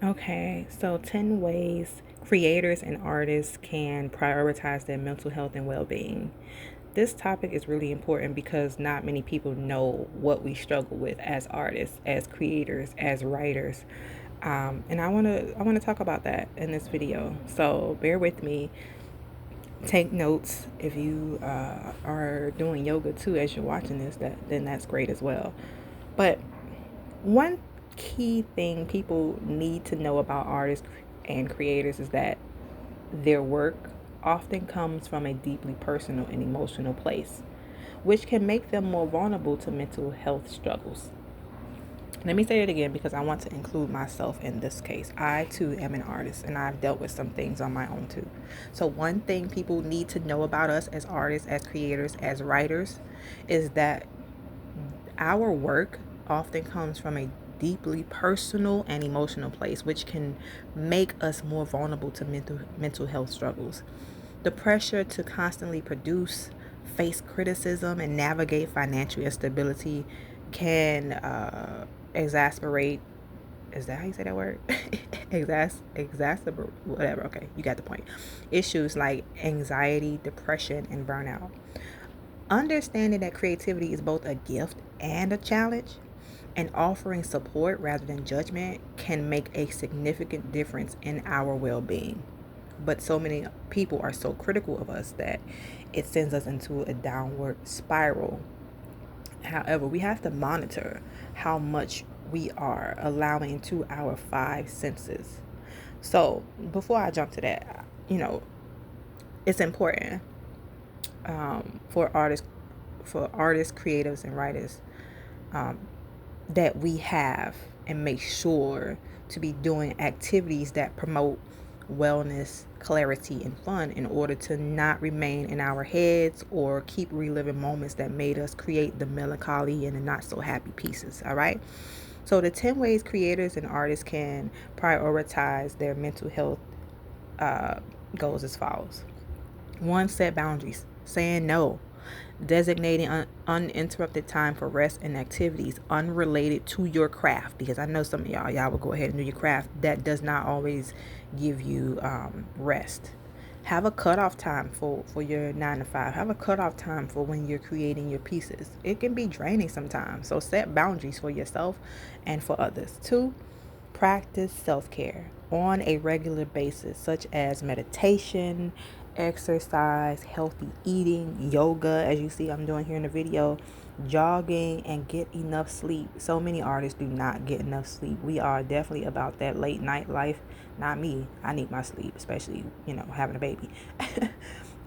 Okay, so 10 ways creators and artists can prioritize their mental health and well being. This topic is really important because not many people know what we struggle with as artists, as creators, as writers. And I want to talk about that in this video. So bear with me. Take notes if you are doing yoga too as you're watching this. Then that's great as well. But one key thing people need to know about artists and creators is that their work often comes from a deeply personal and emotional place, which can make them more vulnerable to mental health struggles. Let me say it again because I want to include myself in this case. I too am an artist and I've dealt with some things on my own too. So, one thing people need to know about us as artists, as creators, as writers is that our work often comes from a deeply personal and emotional place, which can make us more vulnerable to mental health struggles. The pressure to constantly produce, face criticism, and navigate financial instability can exasperate. Is that how you say that word? Exacerbate, whatever. Okay, you got the point. Issues like anxiety, depression, and burnout. Understanding that creativity is both a gift and a challenge, and offering support rather than judgment can make a significant difference in our well being. But so many people are so critical of us that it sends us into a downward spiral. However, we have to monitor how much we are allowing to our five senses. So, before I jump to that, it's important for artists, creatives, and writers that we have and make sure to be doing activities that promote wellness, clarity, and fun in order to not remain in our heads or keep reliving moments that made us create the melancholy and the not so happy pieces. All right. So, the 10 ways creators and artists can prioritize their mental health uh, goes as follows. One, set boundaries, saying no, designating uninterrupted time for rest and activities unrelated to your craft. Because I know some of y'all will go ahead and do your craft. That does not always give you rest. Have a cutoff time for your 9 to 5. Have a cutoff time for when you're creating your pieces. It can be draining sometimes. So set boundaries for yourself and for others. Two, practice self care on a regular basis, such as meditation, exercise, healthy eating, yoga, as you see I'm doing here in the video, jogging, and get enough sleep. So many artists do not get enough sleep. We are definitely about that late night life. Not me. I need my sleep, especially, having a baby.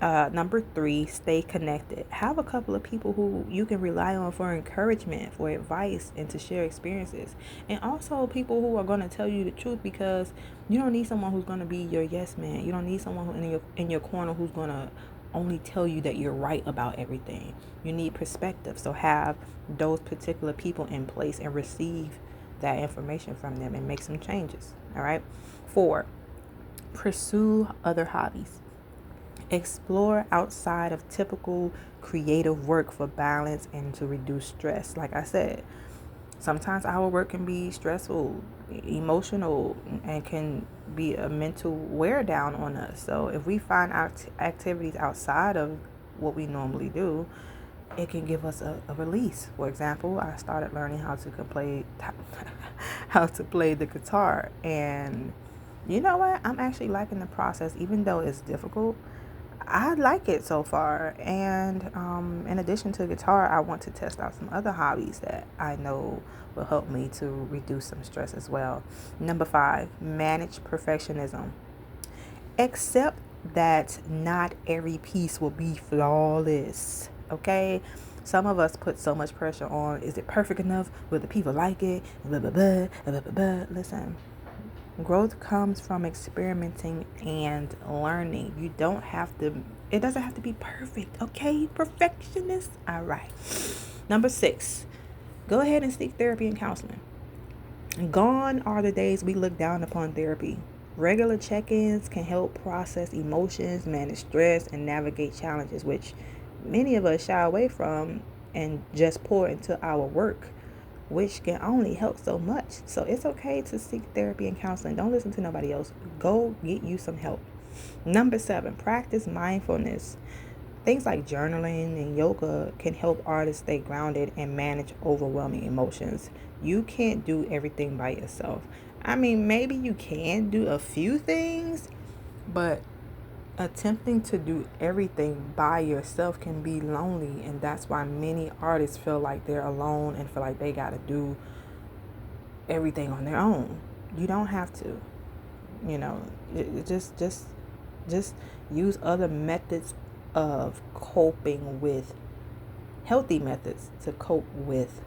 Number three, stay connected. Have a couple of people who you can rely on for encouragement, for advice, and to share experiences. And also people who are going to tell you the truth, because you don't need someone who's going to be your yes man. You don't need someone who in your corner who's going to only tell you that you're right about everything. You need perspective. So have those particular people in place and receive that information from them and make some changes. All right. Four, pursue other hobbies. Explore outside of typical creative work for balance and to reduce stress. Like I said, sometimes our work can be stressful, emotional, and can be a mental wear down on us. So if we find activities outside of what we normally do, it can give us a release. For example, I started learning how to play how to play the guitar, and you know what? I'm actually liking the process, even though it's difficult. I like it so far. And in addition to guitar, I want to test out some other hobbies that I know will help me to reduce some stress as well. Number five, manage perfectionism. Accept that not every piece will be flawless. Okay? Some of us put so much pressure on, is it perfect enough? Will the people like it? Blah, blah, blah, blah, blah, blah. Listen, growth comes from experimenting and learning. It doesn't have to be perfect, okay? Perfectionist. All right. Number six, go ahead and seek therapy and counseling. Gone are the days we look down upon therapy. Regular check ins can help process emotions, manage stress, and navigate challenges, which many of us shy away from and just pour into our work. which can only help so much. So it's okay to seek therapy and counseling. Don't listen to nobody else. Go get you some help. Number 7, practice mindfulness. Things like journaling and yoga can help artists stay grounded and manage overwhelming emotions. You can't do everything by yourself. I mean, maybe you can do a few things, but attempting to do everything by yourself can be lonely, and that's why many artists feel like they're alone and feel like they got to do everything on their own. You don't have to. You know, just use other methods of coping with healthy methods to cope with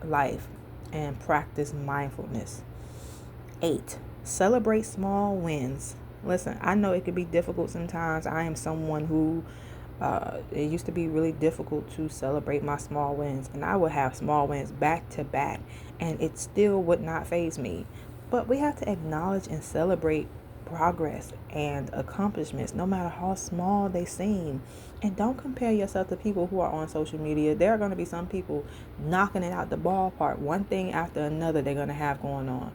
life, and practice mindfulness. 8, celebrate small wins. Listen, I know it can be difficult sometimes. I am someone who it used to be really difficult to celebrate my small wins, and I would have small wins back to back, and it still would not faze me. But we have to acknowledge and celebrate progress and accomplishments, no matter how small they seem. And don't compare yourself to people who are on social media. There are going to be some people knocking it out the ballpark, one thing after another they're going to have going on.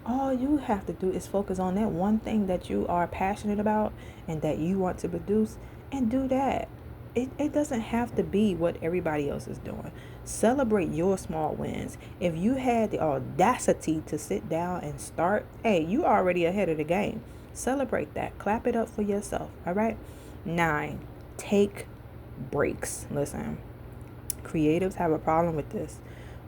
All you have to do is focus on that one thing that you are passionate about and that you want to produce, and do that. It doesn't have to be what everybody else is doing. Celebrate your small wins. If you had the audacity to sit down and start, hey, you already ahead of the game. Celebrate that. Clap it up for yourself. All right. 9, take breaks. Listen, creatives have a problem with this.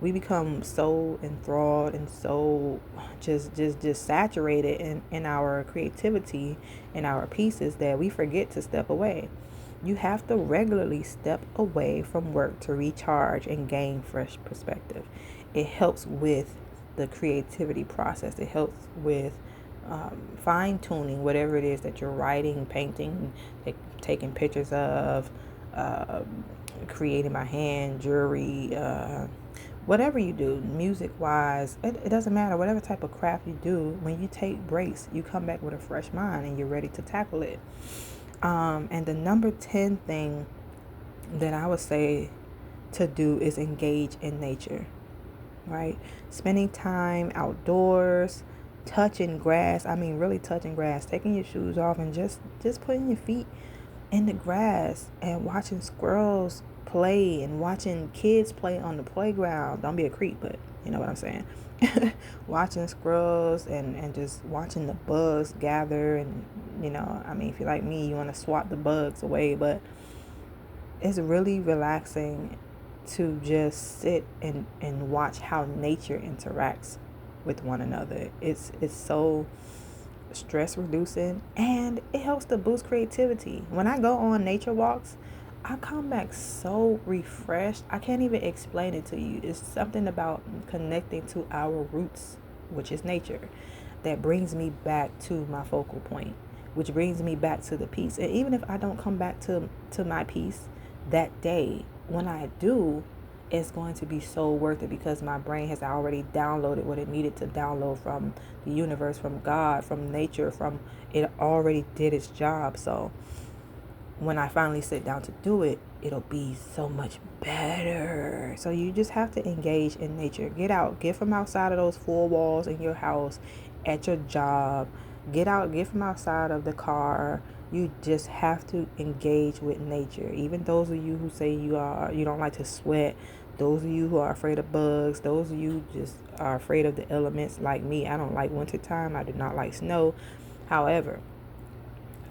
We become so enthralled and so just saturated in our creativity and our pieces that we forget to step away. You have to regularly step away from work to recharge and gain fresh perspective. It helps with the creativity process. It helps with fine tuning whatever it is that you're writing, painting, taking pictures of, uh, creating by hand, jewelry, whatever you do, music wise, it doesn't matter. Whatever type of craft you do, when you take breaks, you come back with a fresh mind and you're ready to tackle it. And the number 10 thing that I would say to do is engage in nature, right? Spending time outdoors, touching grass. I mean, really touching grass, taking your shoes off and just putting your feet in the grass and watching squirrels play and watching kids play on the playground. Don't be a creep, but you know what I'm saying. Watching squirrels and just watching the bugs gather, and I mean, if you're like me, you want to swat the bugs away, but it's really relaxing to just sit and watch how nature interacts with one another. It's so stress reducing, and it helps to boost creativity. When I go on nature walks, I come back so refreshed. I can't even explain it to you. It's something about connecting to our roots, which is nature, that brings me back to my focal point, which brings me back to the peace. And even if I don't come back to my peace that day, when I do, it's going to be so worth it, because my brain has already downloaded what it needed to download from the universe, from God, from nature, from it already did its job. So when I finally sit down to do it, it'll be so much better. So you just have to engage in nature. Get out, get from outside of those four walls in your house, at your job. Get out, get from outside of the car. You just have to engage with nature. Even those of you who say you don't like to sweat, those of you who are afraid of bugs, those of you who just are afraid of the elements like me. I don't like wintertime. I do not like snow. However,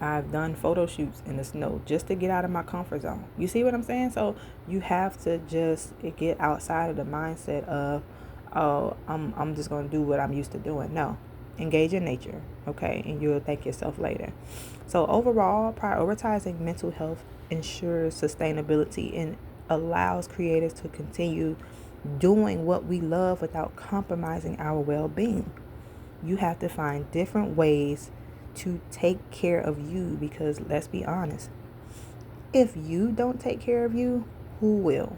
I've done photo shoots in the snow just to get out of my comfort zone. You see what I'm saying? So you have to just get outside of the mindset of, oh, I'm just going to do what I'm used to doing. No, engage in nature, okay? And you'll thank yourself later. So overall, prioritizing mental health ensures sustainability and allows creators to continue doing what we love without compromising our well-being. You have to find different ways to take care of you, because let's be honest, if you don't take care of you, who will?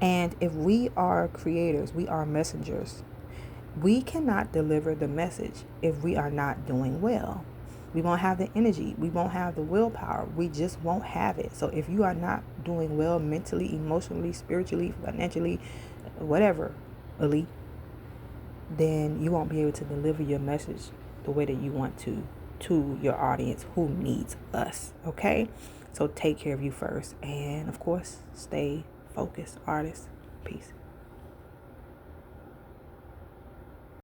And if we are creators, we are messengers. We cannot deliver the message if we are not doing well. We won't have the energy. We won't have the willpower. We just won't have it. So if you are not doing well mentally, emotionally, spiritually, financially, whatever, elite, then you won't be able to deliver your message the way that you want to your audience who needs us. Okay? So take care of you first. And of course, stay focused, artists. Peace.